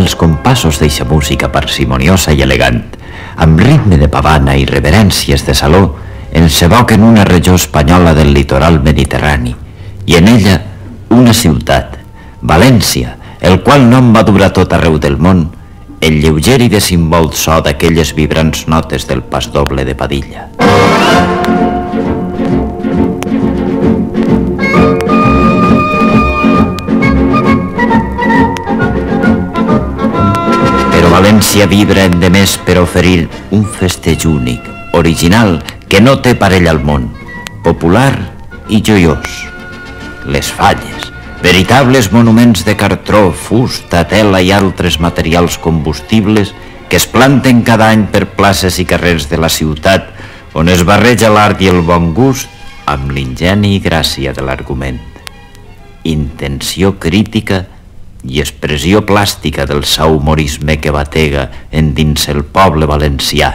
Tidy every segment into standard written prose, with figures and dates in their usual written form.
els compassos d'eixa música parsimoniosa i elegant, amb ritme de pavana i reverències de saló, ens evoquen una regió espanyola del litoral mediterrani, i en ella una ciutat, València, el qual nom va durar tot arreu del món, el lleuger i desimbolt so d'aquelles vibrants notes del pas doble de Padilla. Però València vibra endemés per oferir un festeig únic, original, que no té parell al món, popular i joiós. Les Falles, veritables monuments de cartró, fusta, tela i altres materials combustibles que es planten cada any per places i carrers de la ciutat, on es barreja l'art i el bon gust amb l'ingeni i gràcia de l'argument. Intenció crítica i expressió plàstica del sa humorisme que batega endins el poble valencià.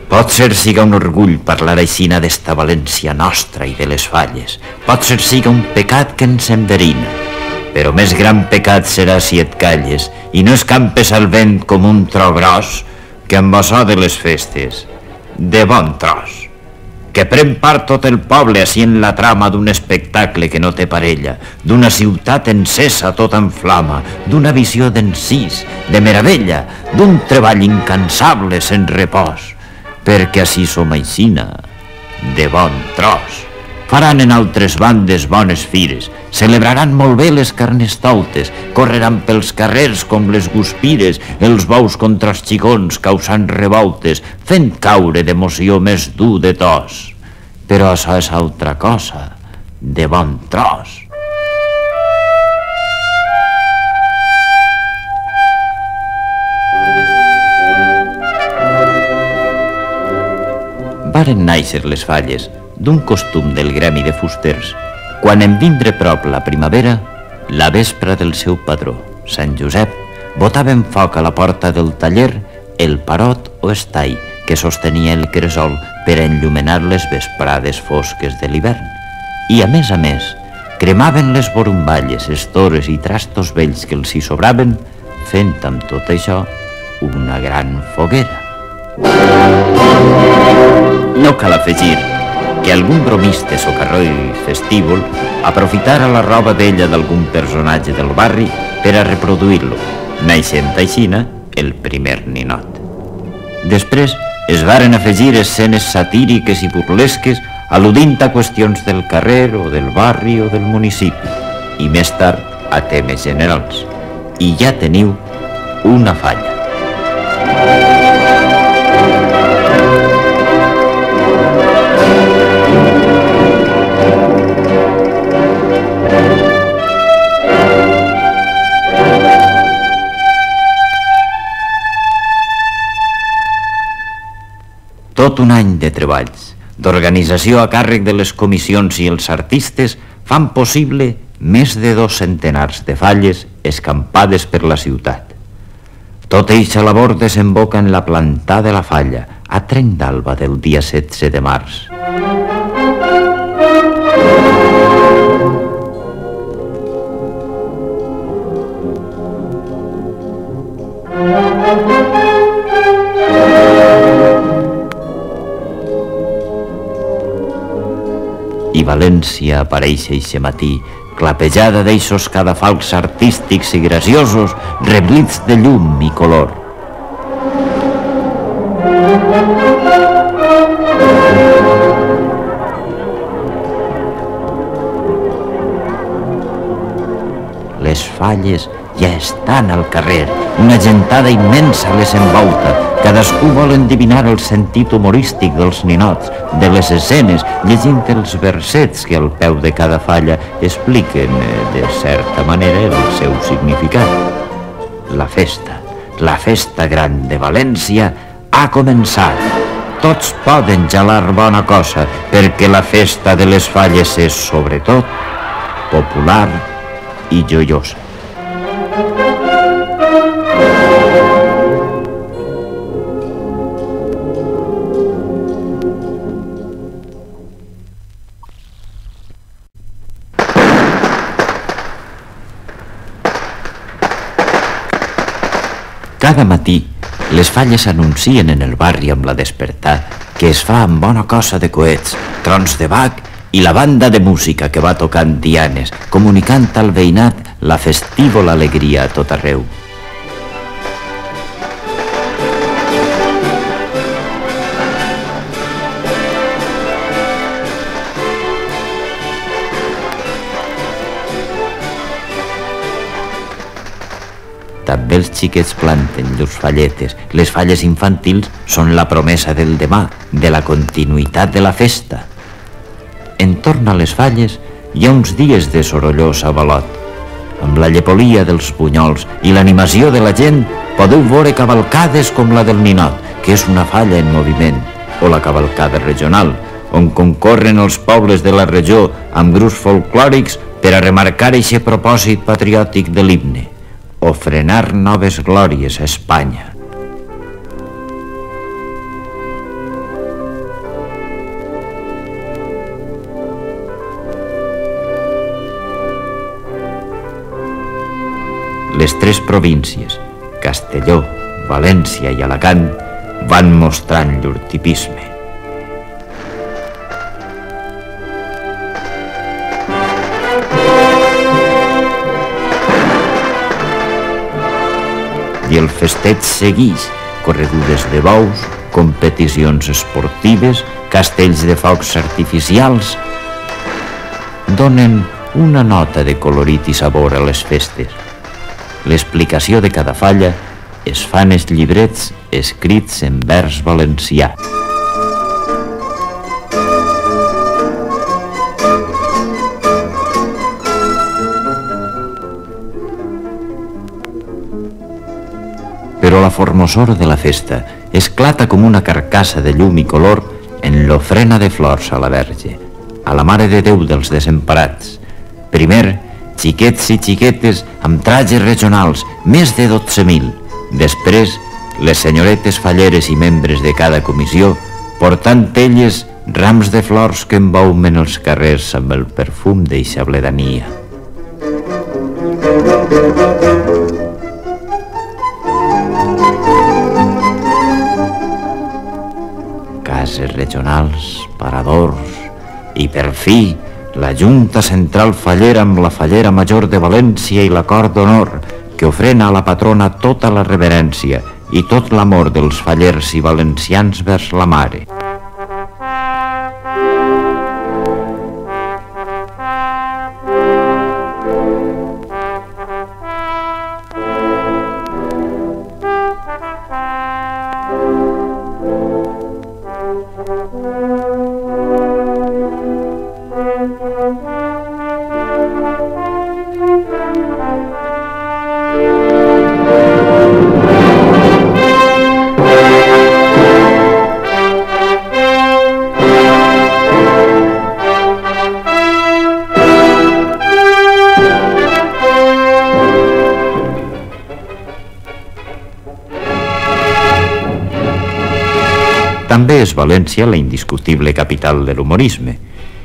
Potser siga un orgull parlar aixina d'esta València nostra i de les Falles. Potser siga un pecat que ens enverina. Però més gran pecat serà si et calles i no escampes al vent com un tro gros que amb açò de les festes, de bon tros, que pren part tot el poble així en la trama d'un espectacle que no té parella, d'una ciutat encesa tota en flama, d'una visió d'encís, de meravella, d'un treball incansable sense repòs, perquè així som aixina, de bon tros. Faran en altres bandes bones fires, celebraran molt bé les carnestoltes, correran pels carrers com les guspires, els bous contra els xicons causant revoltes, fent caure d'emoció més dur de tos. Però això és altra cosa, de bon tros. Varen nàixer les Falles d'un costum del gremi de fusters, quan en vindre prop la primavera, la vespra del seu padró, Sant Josep, botaven foc a la porta del taller el parot o estall que sostenia el cresol per a enllumenar les vesprades fosques de l'hivern. I a més, cremaven les borumballes, estores i trastos vells que els hi sobraven, fent amb tot això una gran foguera. No cal afegir que algun bromista socarró i festívol aprofitara la roba vella d'algun personatge del barri per a reproduir-lo, naixent aixina el primer ninot. Després es varen afegir escenes satíriques i burlesques al·ludint a qüestions del carrer o del barri o del municipi, i més tard a temes generals. I ja teniu una Falla. Tot un any de treballs, d'organització a càrrec de les comissions i els artistes fan possible més de 2 centenars de falles escampades per la ciutat. Tota eixa labor desemboca en la plantada de la Falla, a trenc d'alba del dia 16 de març. I València apareix eixe matí, clapejada d'eixos cadafalcs artístics i graciosos, reblits de llum i color. Les Falles ja estan al carrer, una gentada immensa les envolta, cadascú vol endevinar el sentit humorístic dels ninots, de les escenes, llegint els versets que al peu de cada falla expliquen, de certa manera, el seu significat. La festa gran de València ha començat. Tots poden gelar bona cosa, perquè la festa de les Falles és, sobretot, popular i joiosa. Cada matí, les falles anuncien en el barri amb la despertar que es fa amb bona cosa de coets, trons de bac i la banda de música que va tocant dianes, comunicant al veïnat la festívola alegria a tot arreu. També els xiquets planten llurs falletes. Les falles infantils són la promesa del demà, de la continuïtat de la festa. Entorn a les falles hi ha uns dies de sorollós avalot. Amb la llepolia dels bunyols i l'animació de la gent podeu veure cavalcades com la del Ninot, que és una falla en moviment, o la cavalcada regional, on concorren els pobles de la regió amb grups folclòrics per a remarcar eixe propòsit patriòtic de l'himne: ofrenar noves glòries a Espanya. Les tres províncies, Castelló, València i Alacant, van mostrant llur tipisme. I el festeig seguix, corregudes de bous, competicions esportives, castells de focs artificials. Donen una nota de colorit i sabor a les festes. L'explicació de cada falla es fan els llibrets escrits en vers valencià. Però la formosor de la festa esclata com una carcassa de llum i color en l'ofrena de flors a la Verge, a la Mare de Déu dels Desemparats. Primer, xiquets i xiquetes amb trajes regionals, més de 12.000. Després, les senyoretes falleres i membres de cada comissió, portant elles rams de flors que embaumen els carrers amb el perfum d'eixa bledania. Cases regionals, paradors i, per fi, la Junta Central Fallera amb la Fallera Major de València i l'Acord d'Honor, que ofrena a la patrona tota la reverència i tot l'amor dels fallers i valencians vers la Mare. També és València la indiscutible capital de l'humorisme,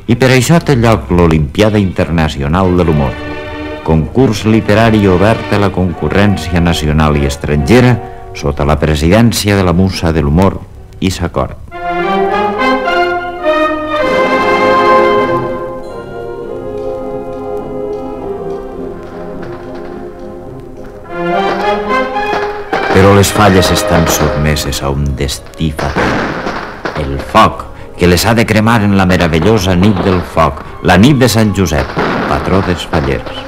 i per això té lloc l'Olimpiada Internacional de l'Humor, concurs literari obert a la concurrència nacional i estrangera sota la presidència de la musa de l'humor, Isa Cort. Però les falles estan sotmeses a un destí fatal. El foc, que les ha de cremar en la meravellosa nit del foc, la nit de Sant Josep, patró dels fallers.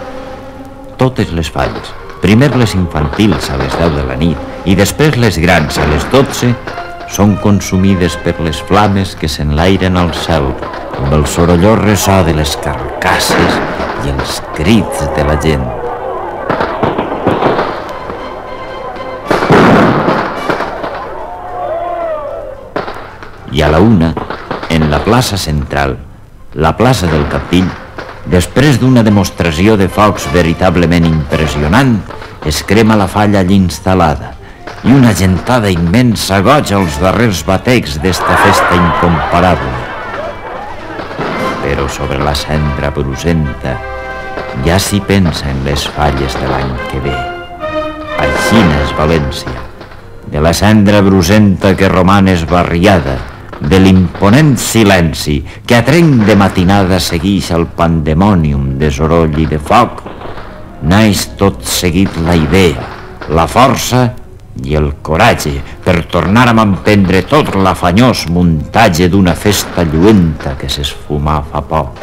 Totes les falles, primer les infantils a les 10 de la nit i després les grans a les 12, són consumides per les flames que s'enlairen al cel amb el sorollós ressò de les carcasses i els crits de la gent. I a la 1, en la plaça central, la plaça del Capdill, després d'una demostració de focs veritablement impressionant, es crema la falla allí instal·lada i una gentada immensa goja els darrers batecs d'esta festa incomparable. Però sobre la cendra brusenta ja s'hi pensa en les falles de l'any que ve. Així és València. de la cendra brusenta que roman esbarriada, de l'imponent silenci que a trenc de matinada seguix el pandemònium de soroll i de foc, naix tot seguit la idea, la força i el coratge per tornar a emprendre tot l'afanyós muntatge d'una festa lluenta que s'esfumà fa poc.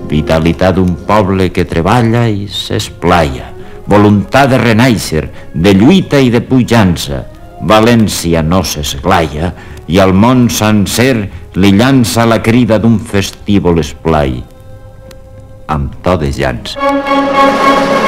Vitalitat d'un poble que treballa i s'esplaia, voluntat de renaixer, de lluita i de pujança. València no s'esglaia i al món sencer li llança la crida d'un festívol esplai amb to de llança.